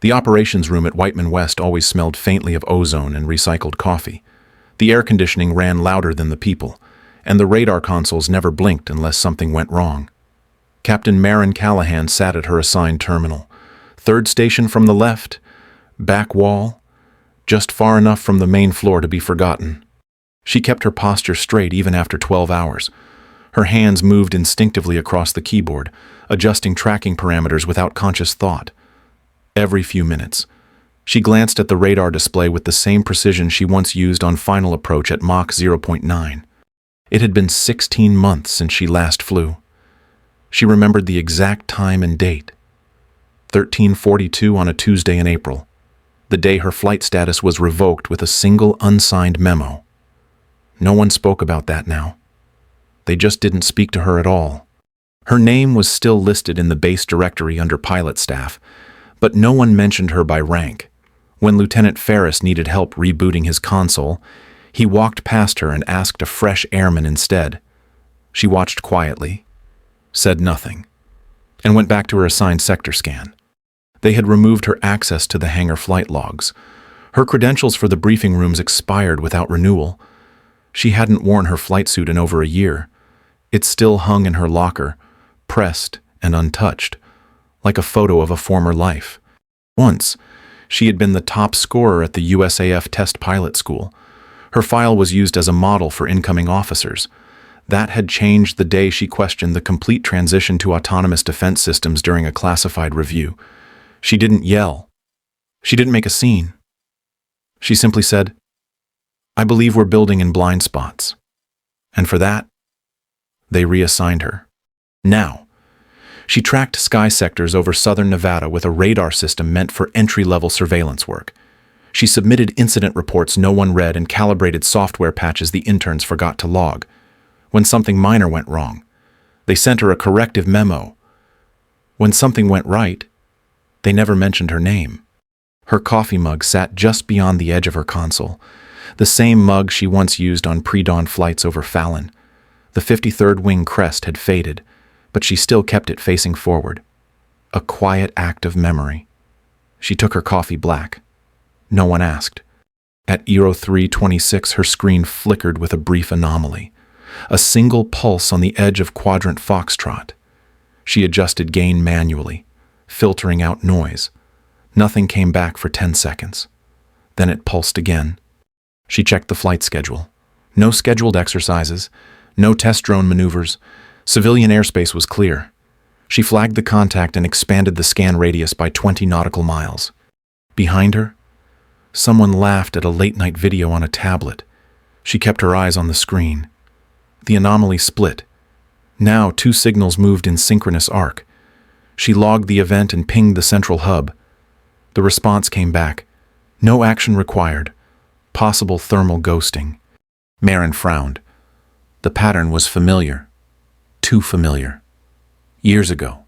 The operations room at Whiteman West always smelled faintly of ozone and recycled coffee. The air conditioning ran louder than the people, and the radar consoles never blinked unless something went wrong. Captain Maren Callahan sat at her assigned terminal. Third station from the left, back wall, just far enough from the main floor to be forgotten. She kept her posture straight even after 12 hours. Her hands moved instinctively across the keyboard, adjusting tracking parameters without conscious thought. Every few minutes, she glanced at the radar display with the same precision she once used on final approach at Mach 0.9. It had been 16 months since she last flew. She remembered the exact time and date. 13:42 on a Tuesday in April, the day her flight status was revoked with a single unsigned memo. No one spoke about that now. They just didn't speak to her at all. Her name was still listed in the base directory under pilot staff, but no one mentioned her by rank. When Lieutenant Ferris needed help rebooting his console, he walked past her and asked a fresh airman instead. She watched quietly, said nothing, and went back to her assigned sector scan. They had removed her access to the hangar flight logs. Her credentials for the briefing rooms expired without renewal. She hadn't worn her flight suit in over a year. It still hung in her locker, pressed and untouched, like a photo of a former life. Once, she had been the top scorer at the USAF test pilot school. Her file was used as a model for incoming officers. That had changed the day she questioned the complete transition to autonomous defense systems during a classified review. She didn't yell. She didn't make a scene. She simply said, "I believe we're building in blind spots." And for that, they reassigned her. Now, she tracked sky sectors over southern Nevada with a radar system meant for entry-level surveillance work. She submitted incident reports no one read and calibrated software patches the interns forgot to log. When something minor went wrong, they sent her a corrective memo. When something went right, they never mentioned her name. Her coffee mug sat just beyond the edge of her console, the same mug she once used on pre-dawn flights over Fallon. The 53rd Wing crest had faded, but she still kept it facing forward. A quiet act of memory. She took her coffee black. No one asked. At 03:26, her screen flickered with a brief anomaly. A single pulse on the edge of quadrant foxtrot. She adjusted gain manually, filtering out noise. Nothing came back for 10 seconds. Then it pulsed again. She checked the flight schedule. No scheduled exercises, no test drone maneuvers. Civilian airspace was clear. She flagged the contact and expanded the scan radius by 20 nautical miles. Behind her, someone laughed at a late-night video on a tablet. She kept her eyes on the screen. The anomaly split. Now 2 signals moved in synchronous arc. She logged the event and pinged the central hub. The response came back. No action required. Possible thermal ghosting. Maren frowned. The pattern was familiar. Too familiar. Years ago,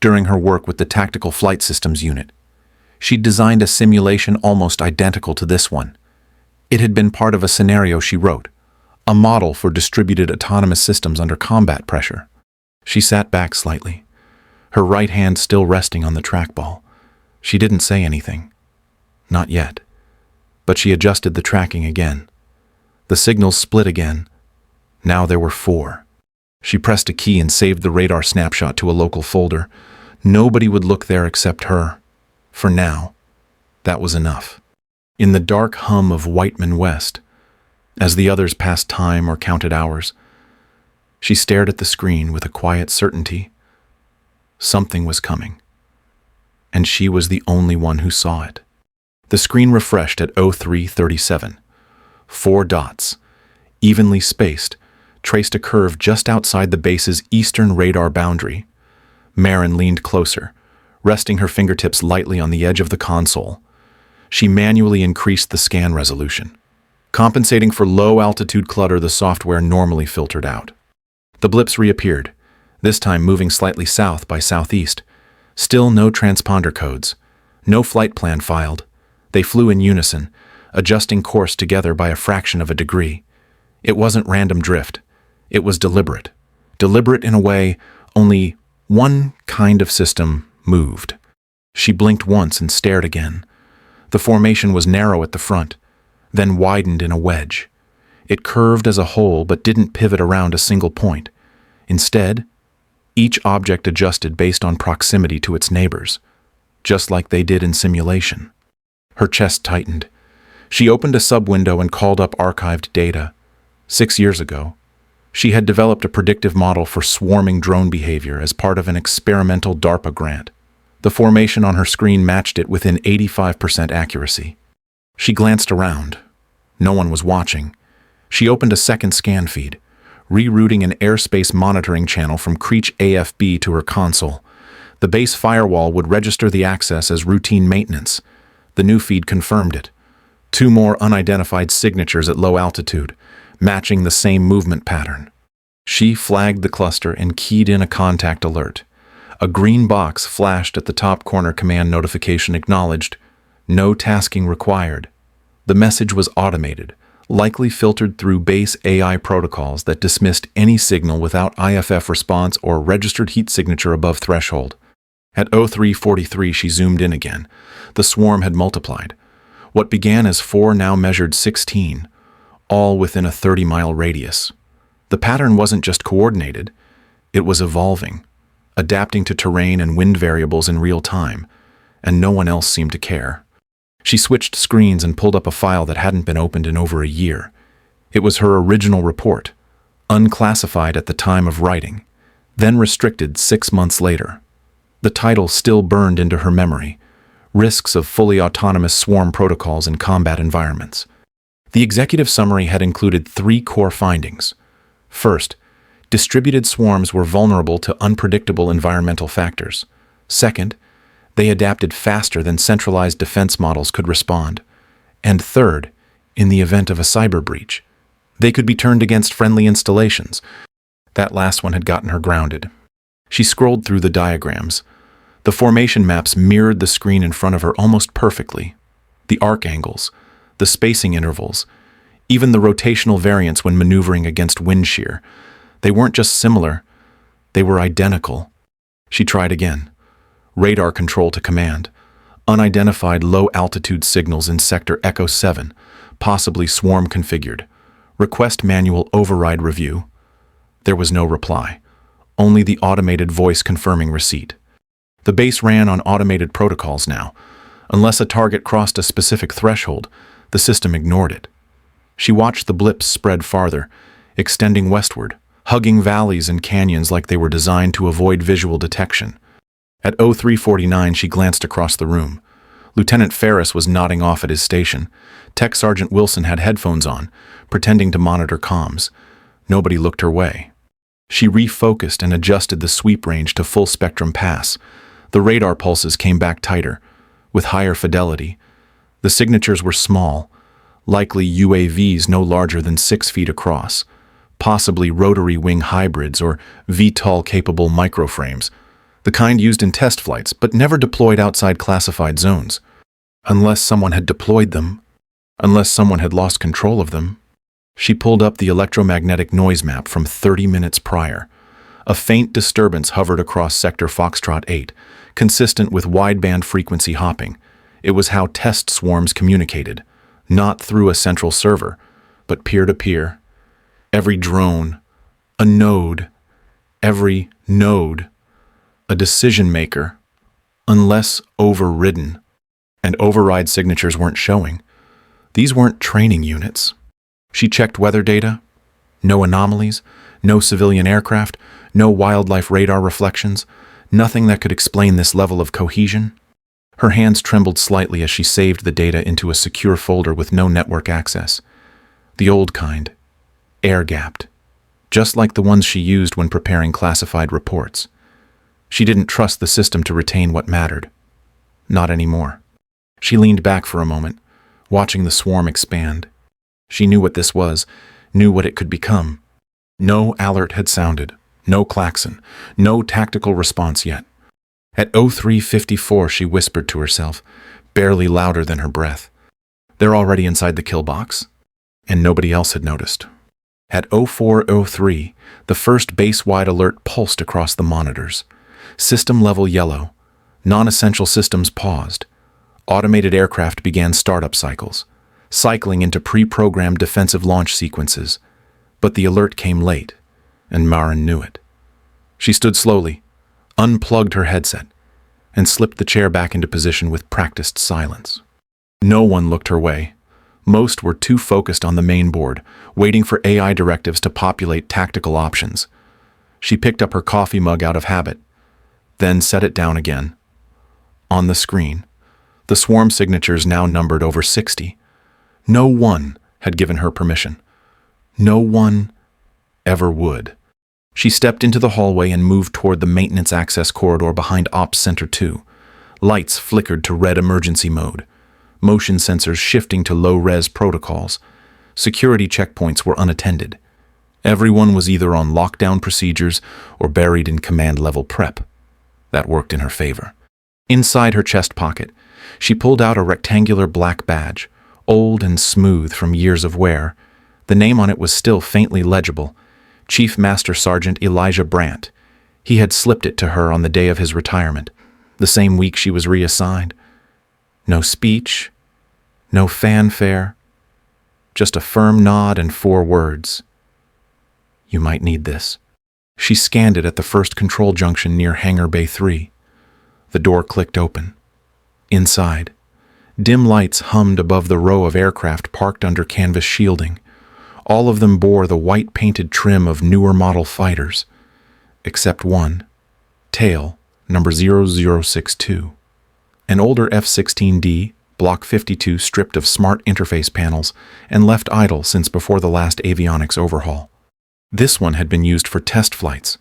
during her work with the Tactical Flight Systems Unit, she'd designed a simulation almost identical to this one. It had been part of a scenario she wrote, a model for distributed autonomous systems under combat pressure. She sat back slightly, her right hand still resting on the trackball. She didn't say anything. Not yet. But she adjusted the tracking again. The signals split again. Now there were 4. She pressed a key and saved the radar snapshot to a local folder. Nobody would look there except her. For now, that was enough. In the dark hum of Whiteman West, as the others passed time or counted hours, she stared at the screen with a quiet certainty. Something was coming, and she was the only one who saw it. The screen refreshed at 03:37. 4 dots, evenly spaced, traced a curve just outside the base's eastern radar boundary. Maren leaned closer, resting her fingertips lightly on the edge of the console. She manually increased the scan resolution. Compensating for low-altitude clutter the software normally filtered out. The blips reappeared, this time moving slightly south by southeast. Still no transponder codes, no flight plan filed. They flew in unison, adjusting course together by a fraction of a degree. It wasn't random drift. It was deliberate. Deliberate in a way only one kind of system moved. She blinked once and stared again. The formation was narrow at the front, then widened in a wedge. It curved as a whole but didn't pivot around a single point. Instead, each object adjusted based on proximity to its neighbors, just like they did in simulation. Her chest tightened. She opened a sub-window and called up archived data. 6 years ago, she had developed a predictive model for swarming drone behavior as part of an experimental DARPA grant. The formation on her screen matched it within 85% accuracy. She glanced around. No one was watching. She opened a second scan feed, rerouting an airspace monitoring channel from Creech AFB to her console. The base firewall would register the access as routine maintenance. The new feed confirmed it. 2 more unidentified signatures at low altitude, matching the same movement pattern. She flagged the cluster and keyed in a contact alert. A green box flashed at the top corner. Command notification acknowledged. No tasking required. The message was automated, likely filtered through base AI protocols that dismissed any signal without IFF response or registered heat signature above threshold. At 03:43, she zoomed in again. The swarm had multiplied. What began as 4 now measured 16, all within a 30-mile radius. The pattern wasn't just coordinated, it was evolving, adapting to terrain and wind variables in real time, and no one else seemed to care. She switched screens and pulled up a file that hadn't been opened in over a year. It was her original report, unclassified at the time of writing, then restricted 6 months later. The title still burned into her memory: Risks of Fully Autonomous Swarm Protocols in Combat Environments. The executive summary had included 3 core findings. First, distributed swarms were vulnerable to unpredictable environmental factors. Second, they adapted faster than centralized defense models could respond. And third, in the event of a cyber breach, they could be turned against friendly installations. That last one had gotten her grounded. She scrolled through the diagrams. The formation maps mirrored the screen in front of her almost perfectly. The arc angles, the spacing intervals, even the rotational variance when maneuvering against wind shear. They weren't just similar, they were identical. She tried again. Radar control to command. Unidentified low-altitude signals in Sector Echo 7, possibly swarm configured. Request manual override review. There was no reply, only the automated voice confirming receipt. The base ran on automated protocols now. Unless a target crossed a specific threshold, the system ignored it. She watched the blips spread farther, extending westward, hugging valleys and canyons like they were designed to avoid visual detection. At 03:49, she glanced across the room. Lieutenant Ferris was nodding off at his station. Tech Sergeant Wilson had headphones on, pretending to monitor comms. Nobody looked her way. She refocused and adjusted the sweep range to full spectrum pass. The radar pulses came back tighter, with higher fidelity. The signatures were small, likely UAVs no larger than 6 feet across, possibly rotary wing hybrids or VTOL-capable microframes, the kind used in test flights but never deployed outside classified zones. Unless someone had deployed them, unless someone had lost control of them. She pulled up the electromagnetic noise map from 30 minutes prior. A faint disturbance hovered across Sector Foxtrot 8, consistent with wideband frequency hopping. It was how test swarms communicated, not through a central server, but peer-to-peer. Every drone, a node, every node, a decision-maker, unless overridden. And override signatures weren't showing. These weren't training units. She checked weather data. No anomalies, no civilian aircraft, no wildlife radar reflections, nothing that could explain this level of cohesion. Her hands trembled slightly as she saved the data into a secure folder with no network access. The old kind, air-gapped, just like the ones she used when preparing classified reports. She didn't trust the system to retain what mattered. Not anymore. She leaned back for a moment, watching the swarm expand. She knew what this was, knew what it could become. No alert had sounded, no klaxon, no tactical response yet. At 03:54, she whispered to herself, barely louder than her breath. They're already inside the kill box, and nobody else had noticed. At 04:03, the first base-wide alert pulsed across the monitors. System level yellow, Non-essential systems paused. Automated aircraft began startup cycles, cycling into pre-programmed defensive launch sequences. But the alert came late, and Maren knew it. She stood slowly, unplugged her headset, and slipped the chair back into position with practiced silence. No one looked her way. Most were too focused on the main board, waiting for AI directives to populate tactical options. She picked up her coffee mug out of habit, then set it down again. On the screen, the swarm signatures now numbered over 60. No one had given her permission. No one ever would. She stepped into the hallway and moved toward the maintenance access corridor behind Ops Center 2. Lights flickered to red emergency mode, motion sensors shifting to low-res protocols. Security checkpoints were unattended. Everyone was either on lockdown procedures or buried in command-level prep. That worked in her favor. Inside her chest pocket, she pulled out a rectangular black badge, old and smooth from years of wear. The name on it was still faintly legible: Chief Master Sergeant Elijah Brandt. He had slipped it to her on the day of his retirement, the same week she was reassigned. No speech, no fanfare, just a firm nod and 4 words. You might need this. She scanned it at the first control junction near Hangar Bay 3. The door clicked open. Inside, dim lights hummed above the row of aircraft parked under canvas shielding. All of them bore the white-painted trim of newer model fighters, except one, tail, number 0062. An older F-16D, Block 52, stripped of smart interface panels and left idle since before the last avionics overhaul. This one had been used for test flights,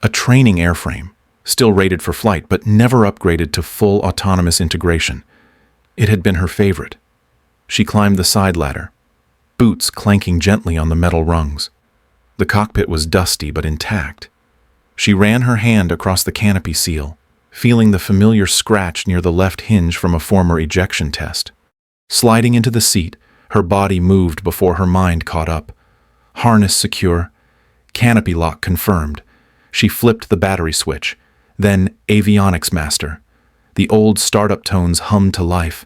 a training airframe, still rated for flight but never upgraded to full autonomous integration. It had been her favorite. She climbed the side ladder, boots clanking gently on the metal rungs. The cockpit was dusty but intact. She ran her hand across the canopy seal, feeling the familiar scratch near the left hinge from a former ejection test. Sliding into the seat, her body moved before her mind caught up. Harness secure, canopy lock confirmed. She flipped the battery switch, then avionics master. The old startup tones hummed to life.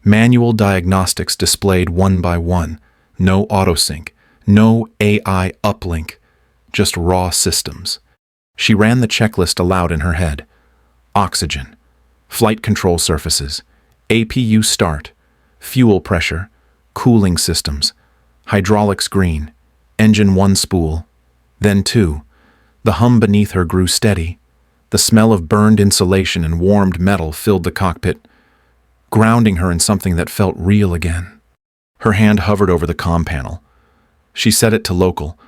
Manual diagnostics displayed one by one. No autosync, no AI uplink, just raw systems. She ran the checklist aloud in her head. Oxygen, flight control surfaces, APU start, fuel pressure, cooling systems, hydraulics green, engine 1 spool, then 2. The hum beneath her grew steady. The smell of burned insulation and warmed metal filled the cockpit, grounding her in something that felt real again. Her hand hovered over the comm panel. She set it to local,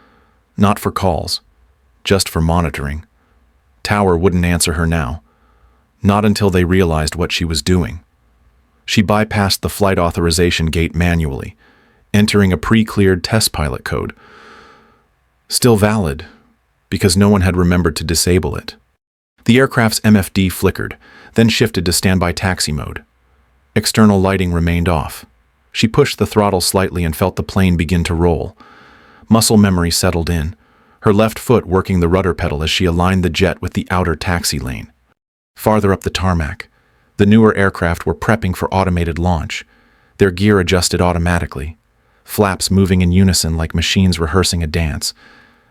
not for calls, just for monitoring. Tower wouldn't answer her now, not until they realized what she was doing. She bypassed the flight authorization gate manually, entering a pre-cleared test pilot code. Still valid, because no one had remembered to disable it. The aircraft's MFD flickered, then shifted to standby taxi mode. External lighting remained off. She pushed the throttle slightly and felt the plane begin to roll. Muscle memory settled in, her left foot working the rudder pedal as she aligned the jet with the outer taxi lane. Farther up the tarmac, the newer aircraft were prepping for automated launch. Their gear adjusted automatically, flaps moving in unison like machines rehearsing a dance.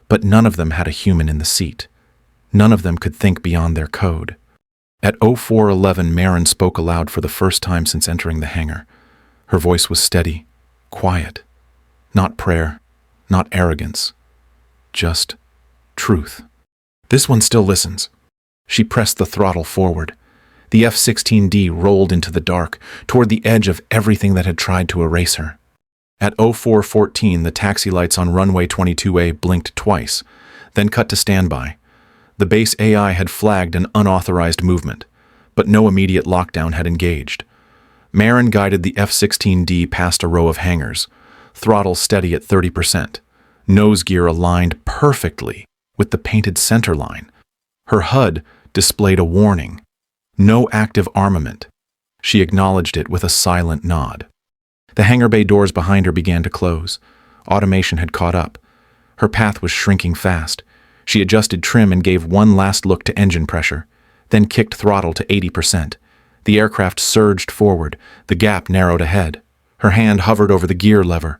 But none of them had a human in the seat. None of them could think beyond their code. At 0411, Maren spoke aloud for the first time since entering the hangar. Her voice was steady, quiet. Not prayer, not arrogance. Just truth. This one still listens. She pressed the throttle forward. The F-16D rolled into the dark, toward the edge of everything that had tried to erase her. At 0414, the taxi lights on runway 22A blinked twice, then cut to standby. The base AI had flagged an unauthorized movement, but no immediate lockdown had engaged. Maren guided the F-16D past a row of hangars, throttle steady at 30%, nose gear aligned perfectly with the painted center line. Her HUD displayed a warning: no active armament. She acknowledged it with a silent nod. The hangar bay doors behind her began to close. Automation had caught up. Her path was shrinking fast. She adjusted trim and gave one last look to engine pressure, then kicked throttle to 80%. The aircraft surged forward, the gap narrowed ahead. Her hand hovered over the gear lever.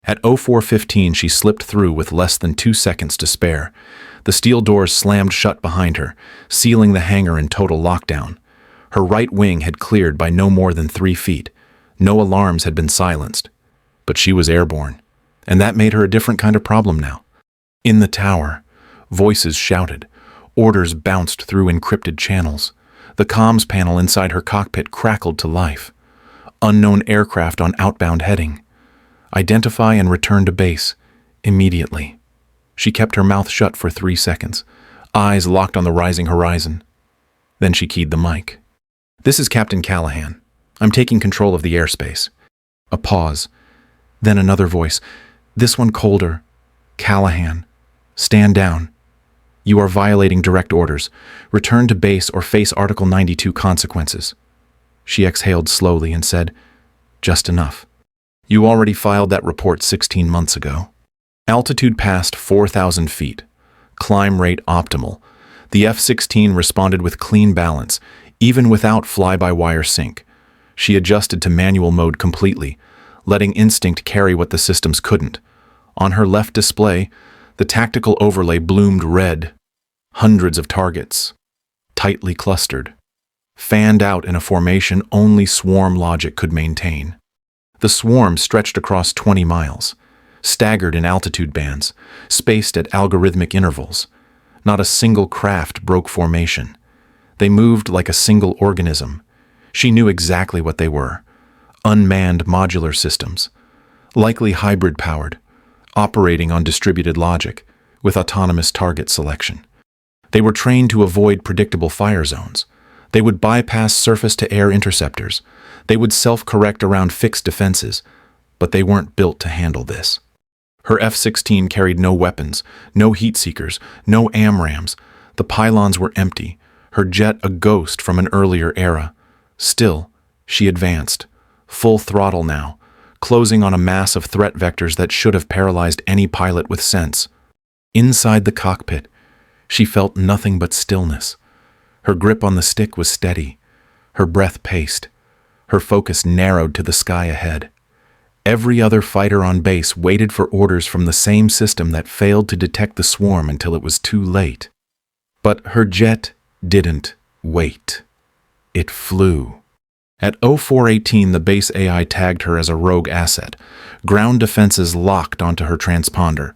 At 04:15, she slipped through with less than 2 seconds to spare. The steel doors slammed shut behind her, sealing the hangar in total lockdown. Her right wing had cleared by no more than 3 feet. No alarms had been silenced. But she was airborne, and that made her a different kind of problem now. In the tower, voices shouted. Orders bounced through encrypted channels. The comms panel inside her cockpit crackled to life. Unknown aircraft on outbound heading. Identify and return to base. Immediately. She kept her mouth shut for 3 seconds, eyes locked on the rising horizon. Then she keyed the mic. "This is Captain Callahan. I'm taking control of the airspace." A pause. Then another voice. This one colder. "Callahan. Stand down. You are violating direct orders. Return to base or face Article 92 consequences." She exhaled slowly and said, "Just enough. You already filed that report 16 months ago." Altitude passed 4,000 feet. Climb rate optimal. The F-16 responded with clean balance, even without fly-by-wire sync. She adjusted to manual mode completely, letting instinct carry what the systems couldn't. On her left display, the tactical overlay bloomed red. Hundreds of targets, tightly clustered, fanned out in a formation only swarm logic could maintain. The swarm stretched across 20 miles, staggered in altitude bands, spaced at algorithmic intervals. Not a single craft broke formation. They moved like a single organism. She knew exactly what they were. Unmanned modular systems, likely hybrid-powered, operating on distributed logic, with autonomous target selection. They were trained to avoid predictable fire zones. They would bypass surface-to-air interceptors. They would self-correct around fixed defenses, but they weren't built to handle this. Her F-16 carried no weapons, no heat seekers, no AMRAAMs. The pylons were empty, her jet a ghost from an earlier era. Still, she advanced, full throttle now, closing on a mass of threat vectors that should have paralyzed any pilot with sense. Inside the cockpit, she felt nothing but stillness. Her grip on the stick was steady. Her breath paced. Her focus narrowed to the sky ahead. Every other fighter on base waited for orders from the same system that failed to detect the swarm until it was too late. But her jet didn't wait. It flew. At 04:18, the base AI tagged her as a rogue asset. Ground defenses locked onto her transponder.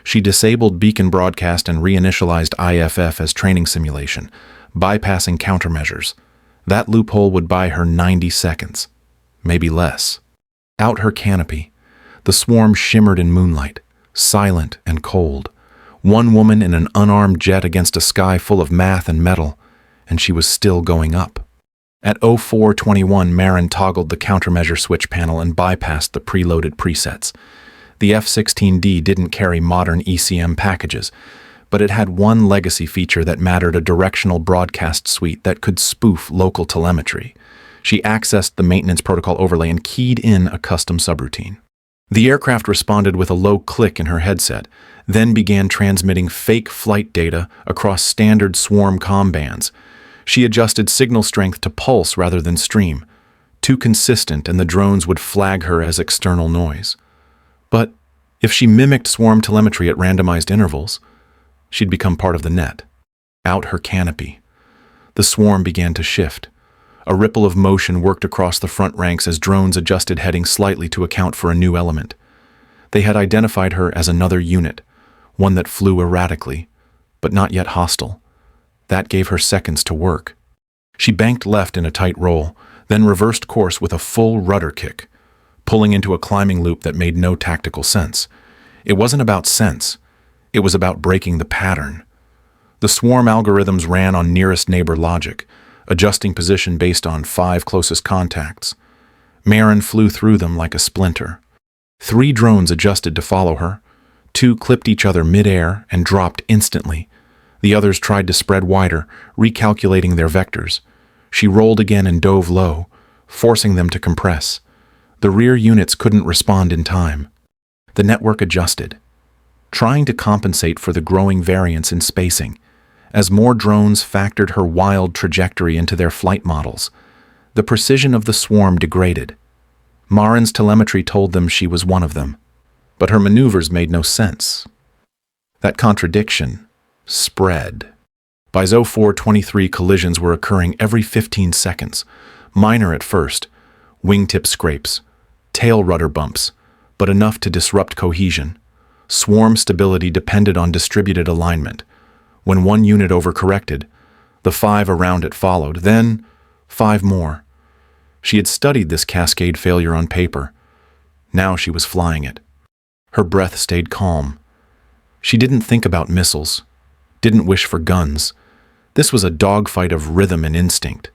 She disabled beacon broadcast and reinitialized IFF as training simulation, bypassing countermeasures. That loophole would buy her 90 seconds, maybe less. Out her canopy, the swarm shimmered in moonlight, silent and cold. One woman in an unarmed jet against a sky full of math and metal, and she was still going up. At 04:21, Maren toggled the countermeasure switch panel and bypassed the preloaded presets. The F-16D didn't carry modern ECM packages, but it had one legacy feature that mattered: a directional broadcast suite that could spoof local telemetry. She accessed the maintenance protocol overlay and keyed in a custom subroutine. The aircraft responded with a low click in her headset, then began transmitting fake flight data across standard swarm comm bands. She adjusted signal strength to pulse rather than stream. Too consistent, and the drones would flag her as external noise. But if she mimicked swarm telemetry at randomized intervals, she'd become part of the net. Out her canopy, the swarm began to shift. A ripple of motion worked across the front ranks as drones adjusted heading slightly to account for a new element. They had identified her as another unit, one that flew erratically, but not yet hostile. That gave her seconds to work. She banked left in a tight roll, then reversed course with a full rudder kick, pulling into a climbing loop that made no tactical sense. It wasn't about sense. It was about breaking the pattern. The swarm algorithms ran on nearest neighbor logic, adjusting position based on 5 closest contacts. Maren flew through them like a splinter. 3 drones adjusted to follow her. 2 clipped each other mid-air and dropped instantly. The others tried to spread wider, recalculating their vectors. She rolled again and dove low, forcing them to compress. The rear units couldn't respond in time. The network adjusted, trying to compensate for the growing variance in spacing. As more drones factored her wild trajectory into their flight models, the precision of the swarm degraded. Maren's telemetry told them she was one of them, but her maneuvers made no sense. That contradiction spread. By 0423, collisions were occurring every 15 seconds, minor at first, wingtip scrapes, tail rudder bumps, but enough to disrupt cohesion. Swarm stability depended on distributed alignment. When one unit overcorrected, the 5 around it followed, then 5 more. She had studied this cascade failure on paper. Now she was flying it. Her breath stayed calm. She didn't think about missiles, didn't wish for guns. This was a dogfight of rhythm and instinct.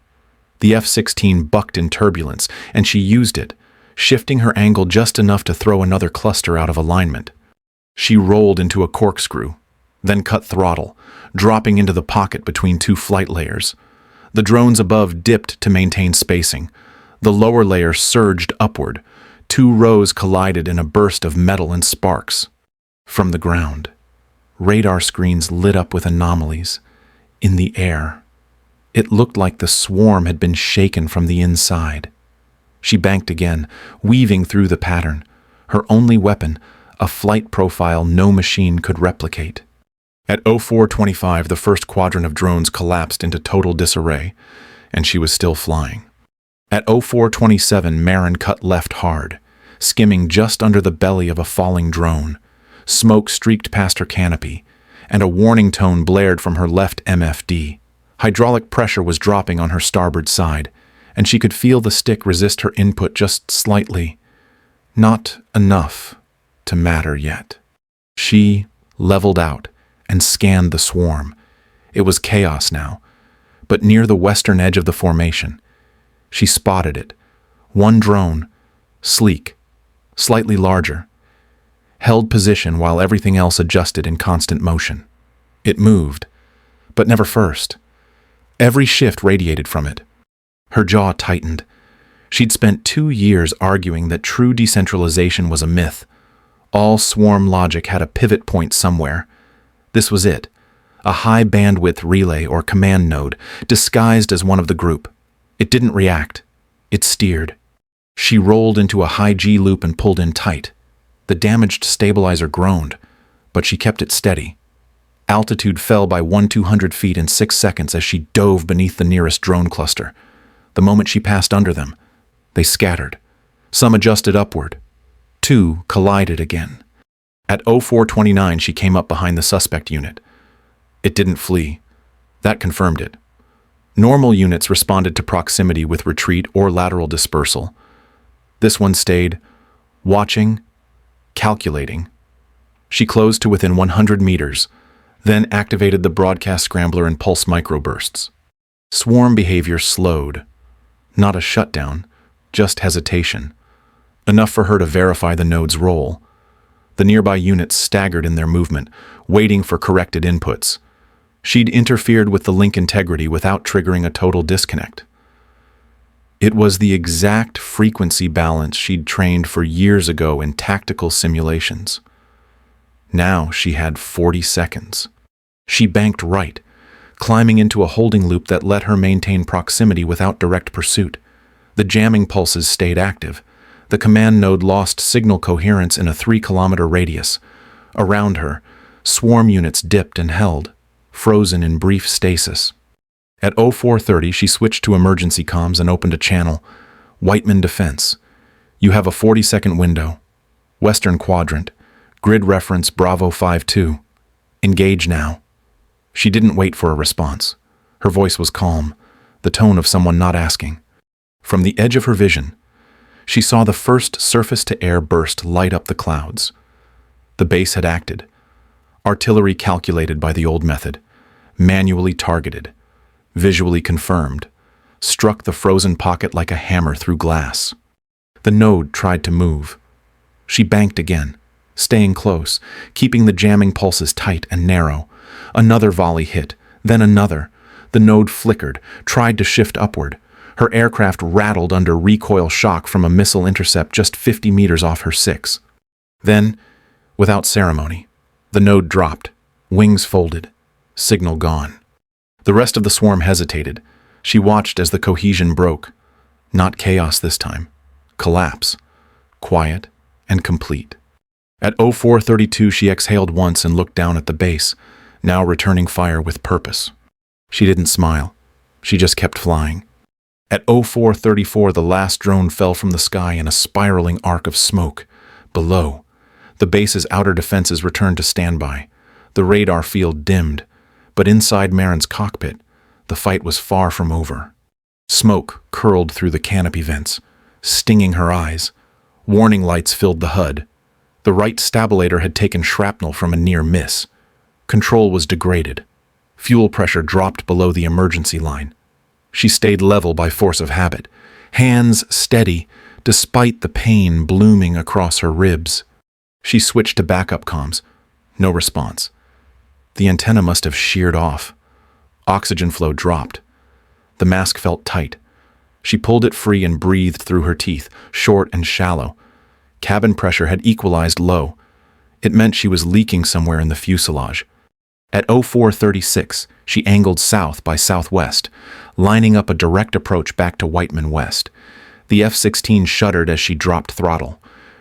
The F-16 bucked in turbulence, and she used it, shifting her angle just enough to throw another cluster out of alignment. She rolled into a corkscrew, then cut throttle, dropping into the pocket between 2 flight layers. The drones above dipped to maintain spacing. The lower layer surged upward. 2 rows collided in a burst of metal and sparks. From the ground, radar screens lit up with anomalies. In the air, it looked like the swarm had been shaken from the inside. She banked again, weaving through the pattern. Her only weapon, a flight profile no machine could replicate. At 0425, the first quadrant of drones collapsed into total disarray, and she was still flying. At 0427, Maren cut left hard, skimming just under the belly of a falling drone. Smoke streaked past her canopy, and a warning tone blared from her left MFD. Hydraulic pressure was dropping on her starboard side, and she could feel the stick resist her input just slightly. Not enough to matter yet. She leveled out and scanned the swarm. It was chaos now, but near the western edge of the formation, she spotted it. One drone, sleek, slightly larger, held position while everything else adjusted in constant motion. It moved, but never first. Every shift radiated from it. Her jaw tightened. She'd spent 2 years arguing that true decentralization was a myth. All swarm logic had a pivot point somewhere. This was it, a high-bandwidth relay or command node, disguised as one of the group. It didn't react. It steered. She rolled into a high G loop and pulled in tight. The damaged stabilizer groaned, but she kept it steady. Altitude fell by 1,200 feet in 6 seconds as she dove beneath the nearest drone cluster. The moment she passed under them, they scattered. Some adjusted upward. 2 collided again. At 0429, she came up behind the suspect unit. It didn't flee. That confirmed it. Normal units responded to proximity with retreat or lateral dispersal. This one stayed, watching, calculating. She closed to within 100 meters, then activated the broadcast scrambler and pulse microbursts. Swarm behavior slowed. Not a shutdown, just hesitation. Enough for her to verify the node's role. The nearby units staggered in their movement, waiting for corrected inputs. She'd interfered with the link integrity without triggering a total disconnect. It was the exact frequency balance she'd trained for years ago in tactical simulations. Now she had 40 seconds. She banked right, climbing into a holding loop that let her maintain proximity without direct pursuit. The jamming pulses stayed active. The command node lost signal coherence in a 3-kilometer radius. Around her, swarm units dipped and held, frozen in brief stasis. At 0430, she switched to emergency comms and opened a channel. Whiteman Defense. You have a 40-second window. Western Quadrant. Grid reference Bravo 52. Engage now. She didn't wait for a response. Her voice was calm, the tone of someone not asking. From the edge of her vision, she saw the first surface-to-air burst light up the clouds. The base had acted. Artillery calculated by the old method, manually targeted, visually confirmed, struck the frozen pocket like a hammer through glass. The node tried to move. She banked again, staying close, keeping the jamming pulses tight and narrow. Another volley hit, then another. The node flickered, tried to shift upward. Her aircraft rattled under recoil shock from a missile intercept just 50 meters off her 6. Then, without ceremony, the node dropped, wings folded, signal gone. The rest of the swarm hesitated. She watched as the cohesion broke. Not chaos this time. Collapse. Quiet and complete. At 0432, she exhaled once and looked down at the base, now returning fire with purpose. She didn't smile. She just kept flying. At 0434, the last drone fell from the sky in a spiraling arc of smoke. Below, the base's outer defenses returned to standby. The radar field dimmed, but inside Maren's cockpit, the fight was far from over. Smoke curled through the canopy vents, stinging her eyes. Warning lights filled the HUD. The right stabilator had taken shrapnel from a near miss. Control was degraded. Fuel pressure dropped below the emergency line. She stayed level by force of habit, hands steady, despite the pain blooming across her ribs. She switched to backup comms. No response. The antenna must have sheared off. Oxygen flow dropped. The mask felt tight. She pulled it free and breathed through her teeth, short and shallow. Cabin pressure had equalized low. It meant she was leaking somewhere in the fuselage. At 0436, she angled south by southwest, lining up a direct approach back to Whiteman West. The F-16 shuddered as she dropped throttle.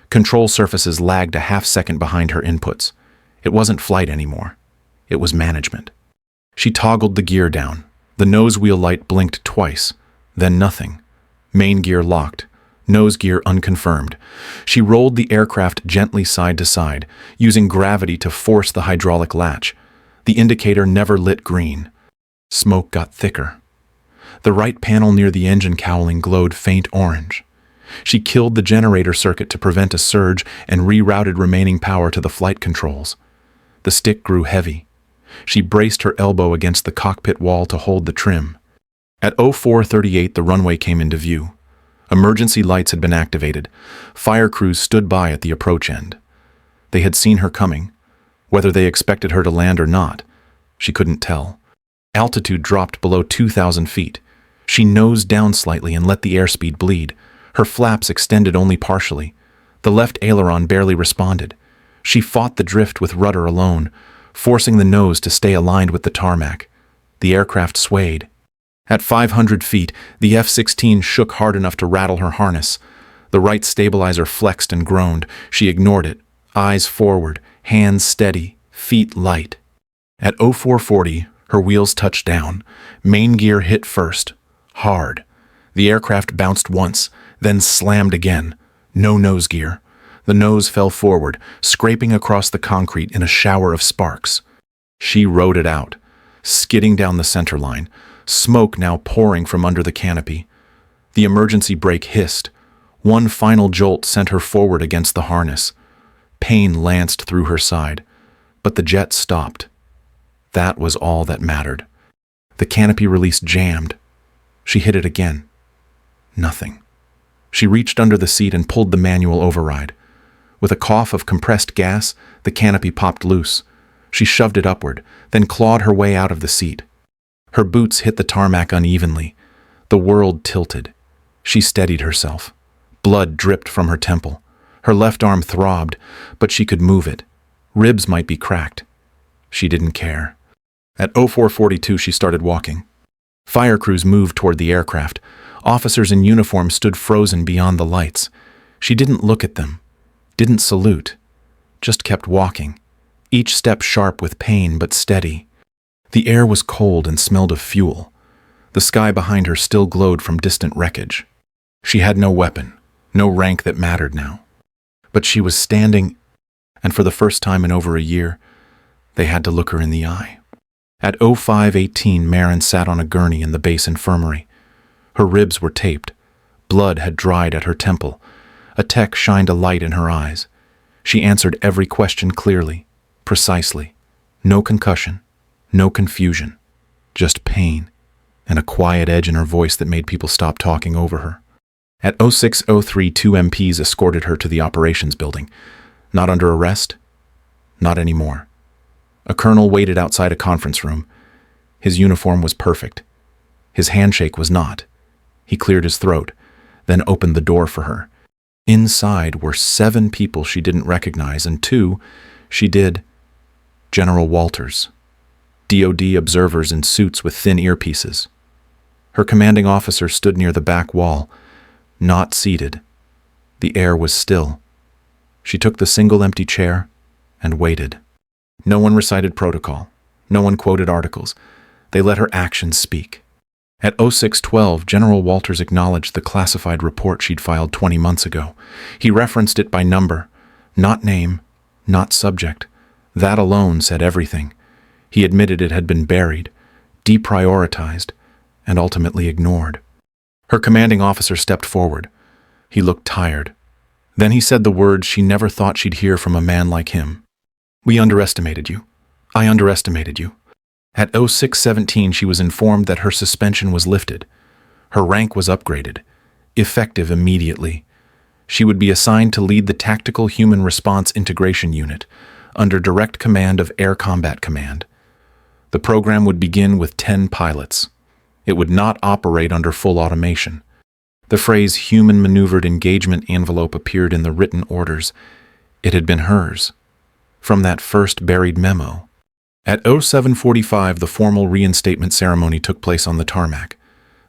Control surfaces lagged a half-second behind her inputs. It wasn't flight anymore. It was management. She toggled the gear down. The nose wheel light blinked twice, then nothing. Main gear locked. Nose gear unconfirmed. She rolled the aircraft gently side to side, using gravity to force the hydraulic latch. The indicator never lit green. Smoke got thicker. The right panel near the engine cowling glowed faint orange. She killed the generator circuit to prevent a surge and rerouted remaining power to the flight controls. The stick grew heavy. She braced her elbow against the cockpit wall to hold the trim. At 0438, the runway came into view. Emergency lights had been activated. Fire crews stood by at the approach end. They had seen her coming. Whether they expected her to land or not, she couldn't tell. Altitude dropped below 2,000 feet. She nosed down slightly and let the airspeed bleed. Her flaps extended only partially. The left aileron barely responded. She fought the drift with rudder alone, forcing the nose to stay aligned with the tarmac. The aircraft swayed. At 500 feet, the F-16 shook hard enough to rattle her harness. The right stabilizer flexed and groaned. She ignored it, eyes forward, hands steady, feet light. At 0440, her wheels touched down. Main gear hit first, hard. The aircraft bounced once, then slammed again. No nose gear. The nose fell forward, scraping across the concrete in a shower of sparks. She rode it out, skidding down the center line, smoke now pouring from under the canopy. The emergency brake hissed. One final jolt sent her forward against the harness. Pain lanced through her side, but the jet stopped. That was all that mattered. The canopy release jammed. She hit it again. Nothing. She reached under the seat and pulled the manual override. With a cough of compressed gas, the canopy popped loose. She shoved it upward, then clawed her way out of the seat. Her boots hit the tarmac unevenly. The world tilted. She steadied herself. Blood dripped from her temple. Her left arm throbbed, but she could move it. Ribs might be cracked. She didn't care. At 0442, she started walking. Fire crews moved toward the aircraft. Officers in uniform stood frozen beyond the lights. She didn't look at them, didn't salute, just kept walking, each step sharp with pain but steady. The air was cold and smelled of fuel. The sky behind her still glowed from distant wreckage. She had no weapon, no rank that mattered now. But she was standing, and for the first time in over a year, they had to look her in the eye. At 0518, Maren sat on a gurney in the base infirmary. Her ribs were taped. Blood had dried at her temple. A tech shined a light in her eyes. She answered every question clearly, precisely. No concussion, no confusion, just pain, and a quiet edge in her voice that made people stop talking over her. At 0603, 2 MPs escorted her to the operations building. Not under arrest? Not anymore. A colonel waited outside a conference room. His uniform was perfect. His handshake was not. He cleared his throat, then opened the door for her. Inside were 7 people she didn't recognize, and 2 she did. General Walters. DoD observers in suits with thin earpieces. Her commanding officer stood near the back wall, not seated. The air was still. She took the single empty chair and waited. No one recited protocol. No one quoted articles. They let her actions speak. At 0612, General Walters acknowledged the classified report she'd filed 20 months ago. He referenced it by number, not name, not subject. That alone said everything. He admitted it had been buried, deprioritized, and ultimately ignored. Her commanding officer stepped forward. He looked tired. Then he said the words she never thought she'd hear from a man like him. "We underestimated you. I underestimated you." At 0617, she was informed that her suspension was lifted. Her rank was upgraded, effective immediately. She would be assigned to lead the Tactical Human Response Integration Unit, under direct command of Air Combat Command. The program would begin with 10 pilots. It would not operate under full automation. The phrase human maneuvered engagement envelope appeared in the written orders. It had been hers, from that first buried memo. At 0745, the formal reinstatement ceremony took place on the tarmac.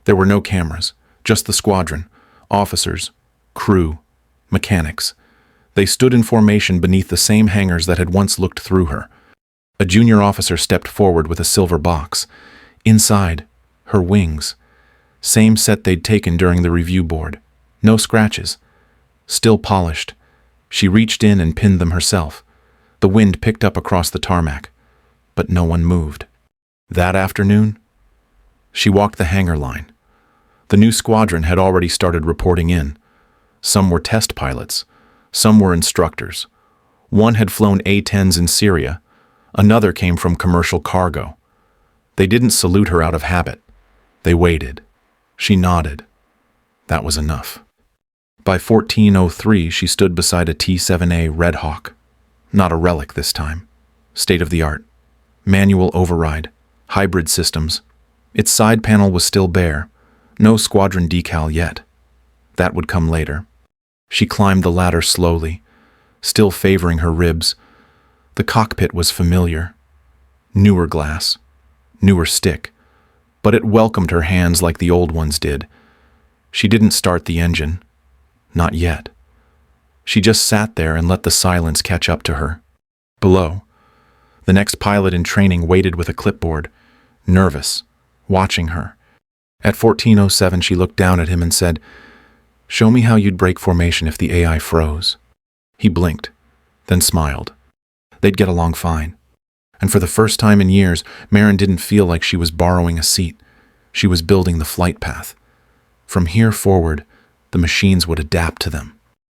There were no cameras, just the squadron, officers, crew, mechanics. They stood in formation beneath the same hangars that had once looked through her. A junior officer stepped forward with a silver box. Inside, her wings. Same set they'd taken during the review board. No scratches. Still polished. She reached in and pinned them herself. The wind picked up across the tarmac, but no one moved. That afternoon, she walked the hangar line. The new squadron had already started reporting in. Some were test pilots. Some were instructors. One had flown A-10s in Syria. Another came from commercial cargo. They didn't salute her out of habit. They waited. She nodded. That was enough. By 1403, she stood beside a T-7A Red Hawk. Not a relic this time. State-of-the-art. Manual override. Hybrid systems. Its side panel was still bare. No squadron decal yet. That would come later. She climbed the ladder slowly, still favoring her ribs. The cockpit was familiar. Newer glass. Newer stick. But it welcomed her hands like the old ones did. She didn't start the engine. Not yet. She just sat there and let the silence catch up to her. Below, the next pilot in training waited with a clipboard, nervous, watching her. At 1407, she looked down at him and said, "Show me how you'd break formation if the AI froze." He blinked, then smiled. They'd get along fine. And for the first time in years, Maren didn't feel like she was borrowing a seat. She was building the flight path. From here forward, the machines would adapt to them.